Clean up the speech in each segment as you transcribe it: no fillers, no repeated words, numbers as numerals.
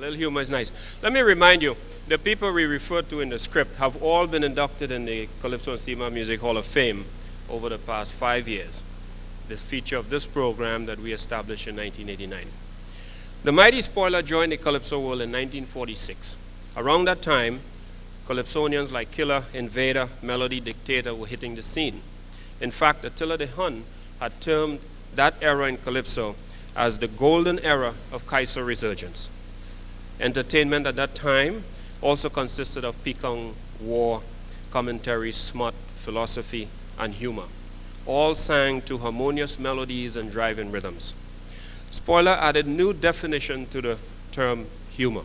little humor is nice. Let me remind you, the people we referred to in the script have all been inducted in the Calypso and Steelband Music Hall of Fame over the past 5 years. The feature of this program that we established in 1989. The Mighty Spoiler joined the Calypso world in 1946. Around that time, Calypsonians like Killer, Invader, Melody, Dictator were hitting the scene. In fact, Attila the Hun had termed that era in Calypso as the golden era of Kaiser resurgence. Entertainment at that time also consisted of picong, war, commentary, smut, philosophy, and humor, all sang to harmonious melodies and driving rhythms. Spoiler added new definition to the term humor.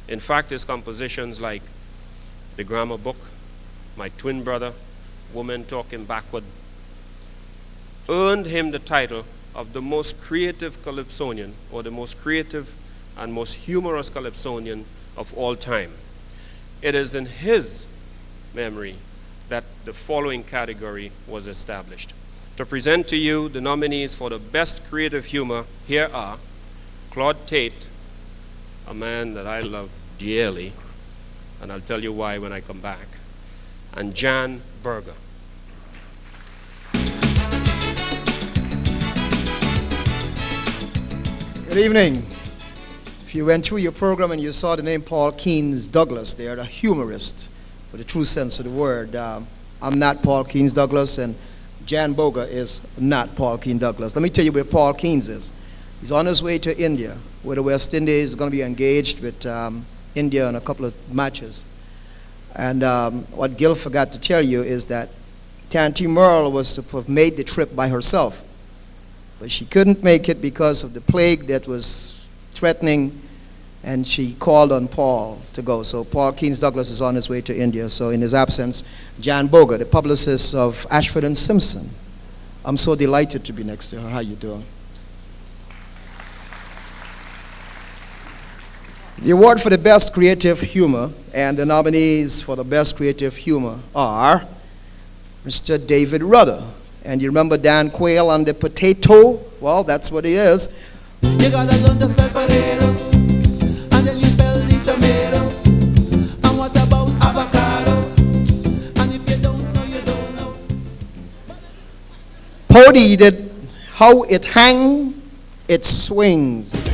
In fact, his compositions like The Grammar Book, My Twin Brother, Woman Talking Backward, earned him the title of the most creative Calypsonian, or the most creative and most humorous Calypsonian of all time. It is in his memory that the following category was established. To present to you the nominees for the best creative humor, here are Claude TAITT, a man that I love dearly, and I'll tell you why when I come back, and Jan Berger. Good evening. If you went through your program and you saw the name Paul Keynes Douglas there, the humorist, with the true sense of the word, I'm not Paul Keynes Douglas, and Jan Berger is not Paul Keynes Douglas. Let me tell you where Paul Keynes is. He's on his way to India, where the West Indies is going to be engaged with India in a couple of matches. And what Gil forgot to tell you is that Tanti Merle was to have made the trip by herself, but she couldn't make it because of the plague that was threatening, and she called on Paul to go. So Paul Keynes Douglas is on his way to India. So in his absence, Jan Berger, the publicist of Ashford and Simpson. I'm so delighted to be next to her. How you doing? The award for the best creative humor and the nominees for the best creative humor are Mr. David Rudder. And you remember Dan Quayle on the potato? Well, that's what he is. You gotta learn to spell potato, and then you spell the tomato. And what about avocado? And if you don't know, you don't know. Pody did how it hang, it swings.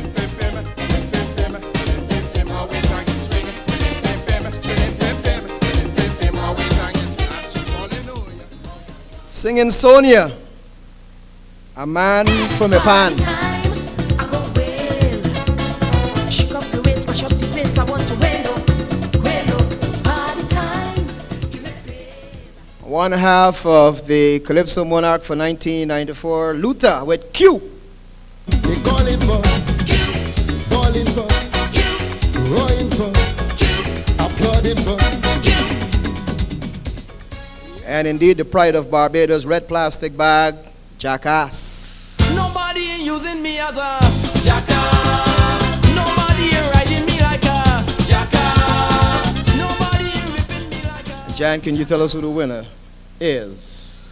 Singing Sonia, a man from a pan. One half of the Calypso Monarch for 1994, Luther with Q. They calling for Q, falling for Q, roaring for Q, applauding for Q. And indeed, the pride of Barbados, red plastic bag, Jackass. Nobody ain't using me as a jackass. Nobody ain't riding me like a jackass. Nobody ain't ripping me like a. Jan, can you tell us who the winner is?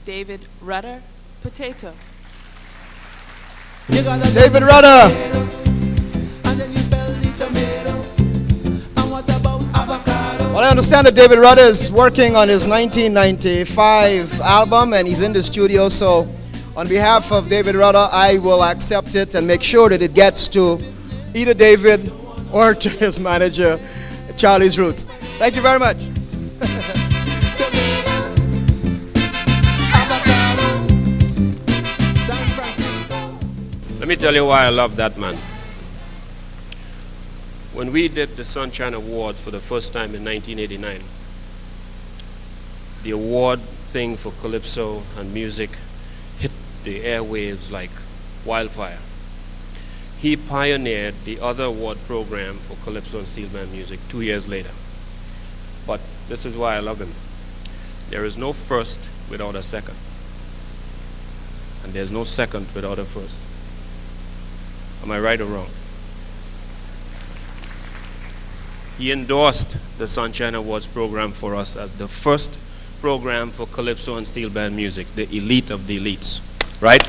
David Rudder, potato. David Rudder. Well, I understand that David Rudder is working on his 1995 album, and he's in the studio, so on behalf of David Rudder, I will accept it and make sure that it gets to either David or to his manager, Charlie's Roots. Thank you very much. Let me tell you why I love that man. When we did the Sunshine Awards for the first time in 1989, the award thing for Calypso and music hit the airwaves like wildfire. He pioneered the other award program for Calypso and Steelband music 2 years later. But this is why I love him. There is no first without a second. And there's no second without a first. Am I right or wrong? He endorsed the Sunshine Awards program for us as the first program for calypso and steel band music, the elite of the elites, right?